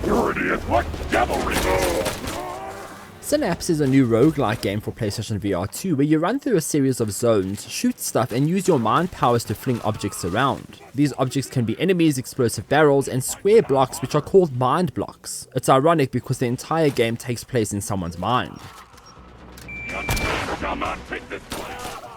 You idiot, what devilry? Synapse is a new roguelike game for PlayStation VR2 where you run through a series of zones, shoot stuff, and use your mind powers to fling objects around. These objects can be enemies, explosive barrels, and square blocks which are called mind blocks. It's ironic because the entire game takes place in someone's mind.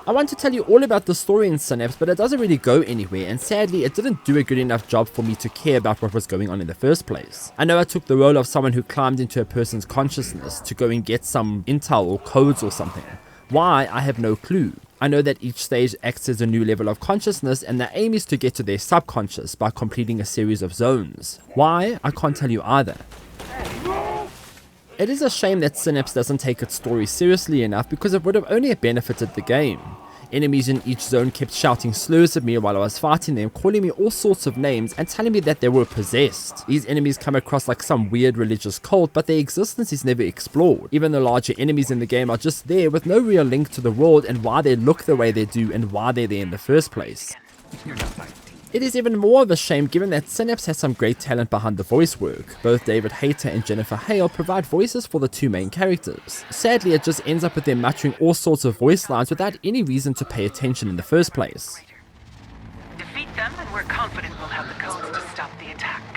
I want to tell you all about the story in Synapse, but it doesn't really go anywhere, and sadly it didn't do a good enough job for me to care about what was going on in the first place. I know I took the role of someone who climbed into a person's consciousness to go and get some intel or codes or something. Why? I have no clue. I know that each stage acts as a new level of consciousness, and the aim is to get to their subconscious by completing a series of zones. Why? I can't tell you either. It is a shame that Synapse doesn't take its story seriously enough because it would have only benefited the game. Enemies in each zone kept shouting slurs at me while I was fighting them, calling me all sorts of names and telling me that they were possessed. These enemies come across like some weird religious cult, but their existence is never explored. Even the larger enemies in the game are just there with no real link to the world and why they look the way they do and why they're there in the first place. It is even more of a shame given that Synapse has some great talent behind the voice work. Both David Hayter and Jennifer Hale provide voices for the two main characters. Sadly, it just ends up with them muttering all sorts of voice lines without any reason to pay attention in the first place. Defeat them and we're confident we'll have the codes to stop the attack.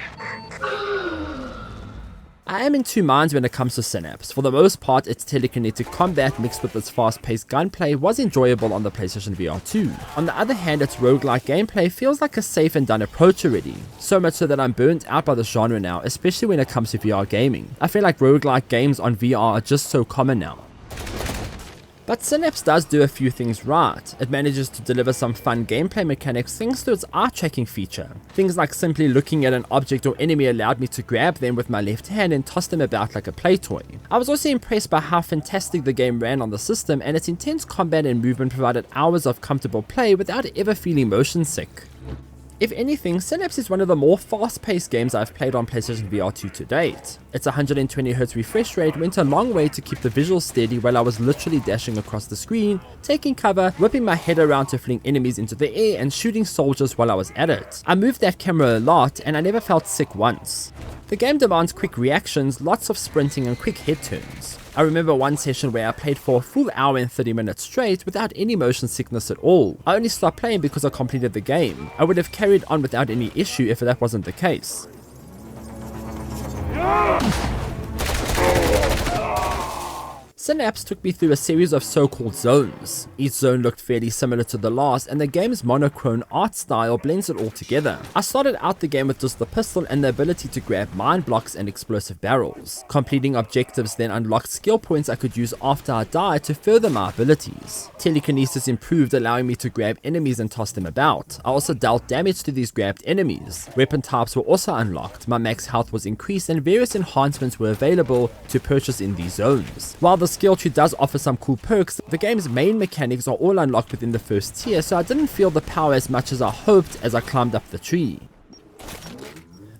I am in two minds when it comes to Synapse. For the most part, its telekinetic combat mixed with its fast-paced gunplay was enjoyable on the PlayStation VR2. On the other hand, its roguelike gameplay feels like a safe and done approach already. So much so that I'm burnt out by the genre now, especially when it comes to VR gaming. I feel like roguelike games on VR are just so common now. But Synapse does do a few things right. It manages to deliver some fun gameplay mechanics thanks to its eye tracking feature. Things like simply looking at an object or enemy allowed me to grab them with my left hand and toss them about like a play toy. I was also impressed by how fantastic the game ran on the system, and its intense combat and movement provided hours of comfortable play without ever feeling motion sick. If anything, Synapse is one of the more fast-paced games I've played on PlayStation VR2 to date. Its 120Hz refresh rate went a long way to keep the visuals steady while I was literally dashing across the screen, taking cover, whipping my head around to fling enemies into the air, and shooting soldiers while I was at it. I moved that camera a lot, and I never felt sick once. The game demands quick reactions, lots of sprinting, and quick head turns. I remember one session where I played for a full hour and 30 minutes straight without any motion sickness at all. I only stopped playing because I completed the game. I would have carried on without any issue if that wasn't the case. Synapse took me through a series of so-called zones. Each zone looked fairly similar to the last, and the game's monochrome art style blends it all together. I started out the game with just the pistol and the ability to grab mine blocks and explosive barrels. Completing objectives then unlocked skill points I could use after I died to further my abilities. Telekinesis improved, allowing me to grab enemies and toss them about. I also dealt damage to these grabbed enemies. Weapon types were also unlocked, my max health was increased, and various enhancements were available to purchase in these zones. While the skill tree does offer some cool perks, the game's main mechanics are all unlocked within the first tier, so I didn't feel the power as much as I hoped as I climbed up the tree.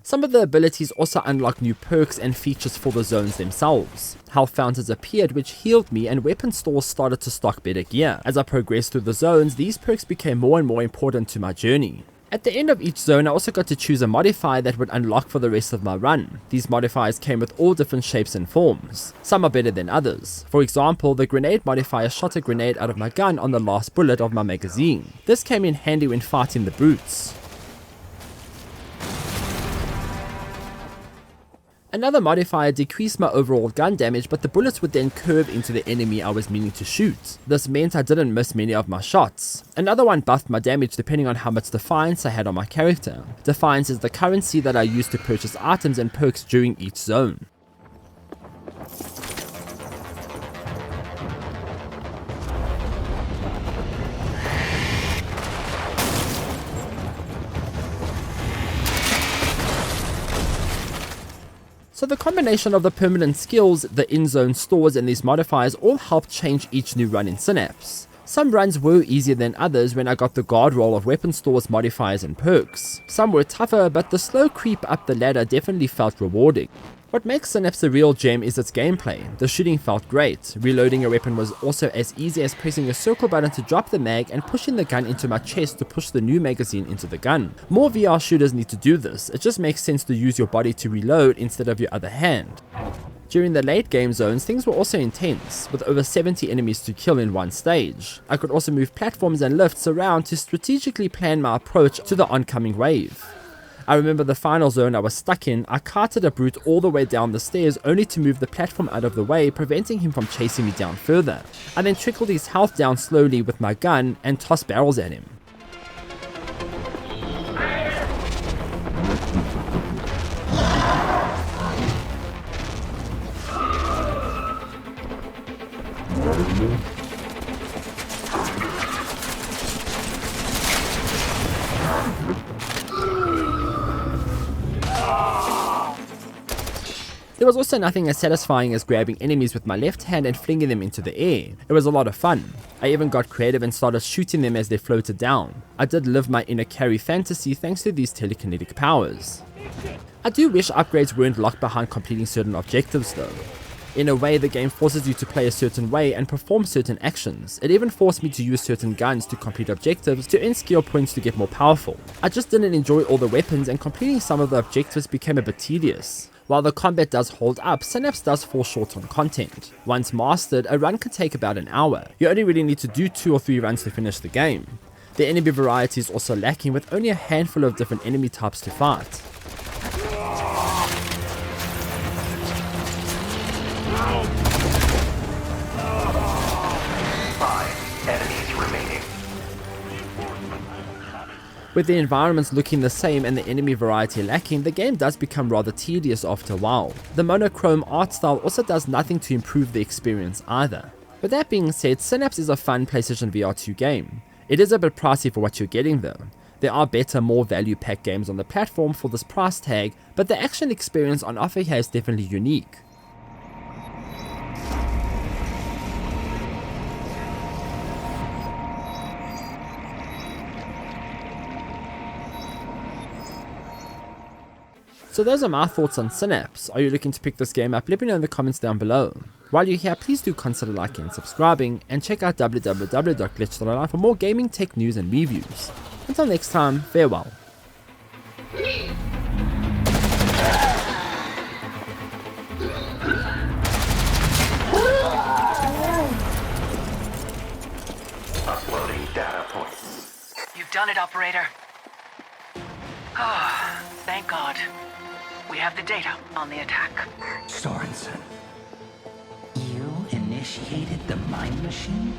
Some of the abilities also unlock new perks and features for the zones themselves. Health fountains appeared which healed me, and weapon stores started to stock better gear. As I progressed through the zones, these perks became more and more important to my journey. At the end of each zone, I also got to choose a modifier that would unlock for the rest of my run. These modifiers came with all different shapes and forms. Some are better than others. For example, the grenade modifier shot a grenade out of my gun on the last bullet of my magazine. This came in handy when fighting the brutes. Another modifier decreased my overall gun damage, but the bullets would then curve into the enemy I was meaning to shoot. This meant I didn't miss many of my shots. Another one buffed my damage depending on how much Defiance I had on my character. Defiance is the currency that I use to purchase items and perks during each zone. So the combination of the permanent skills, the in-zone stores, and these modifiers all helped change each new run in Synapse. Some runs were easier than others when I got the guard roll of weapon stores, modifiers, and perks. Some were tougher, but the slow creep up the ladder definitely felt rewarding. What makes Synapse a real gem is its gameplay. The shooting felt great. Reloading a weapon was also as easy as pressing a circle button to drop the mag and pushing the gun into my chest to push the new magazine into the gun. More VR shooters need to do this. It just makes sense to use your body to reload instead of your other hand. During the late game zones, things were also intense, with over 70 enemies to kill in one stage. I could also move platforms and lifts around to strategically plan my approach to the oncoming wave. I remember the final zone I was stuck in. I carted a brute all the way down the stairs only to move the platform out of the way, preventing him from chasing me down further. I then trickled his health down slowly with my gun and tossed barrels at him. There was also nothing as satisfying as grabbing enemies with my left hand and flinging them into the air. It was a lot of fun. I even got creative and started shooting them as they floated down. I did live my inner Carrie fantasy thanks to these telekinetic powers. I do wish upgrades weren't locked behind completing certain objectives though. In a way, the game forces you to play a certain way and perform certain actions. It even forced me to use certain guns to complete objectives to earn skill points to get more powerful. I just didn't enjoy all the weapons and completing some of the objectives became a bit tedious. While the combat does hold up, Synapse does fall short on content. Once mastered, a run could take about an hour. You only really need to do 2 or 3 runs to finish the game. The enemy variety is also lacking, with only a handful of different enemy types to fight. 5 enemies remaining. With the environments looking the same and the enemy variety lacking, the game does become rather tedious after a while. The monochrome art style also does nothing to improve the experience either. With that being said, Synapse is a fun PlayStation VR2 game. It is a bit pricey for what you're getting though. There are better, more value-packed games on the platform for this price tag, but the action experience on offer here is definitely unique. So those are my thoughts on Synapse. Are you looking to pick this game up? Let me know in the comments down below. While you're here, please do consider liking and subscribing, and check out www.glitch.online for more gaming tech news and reviews. Until next time, farewell. Uploading data points. You've done it, operator. Ah, thank God. We have the data on the attack. Sorensen, you initiated the mind machine?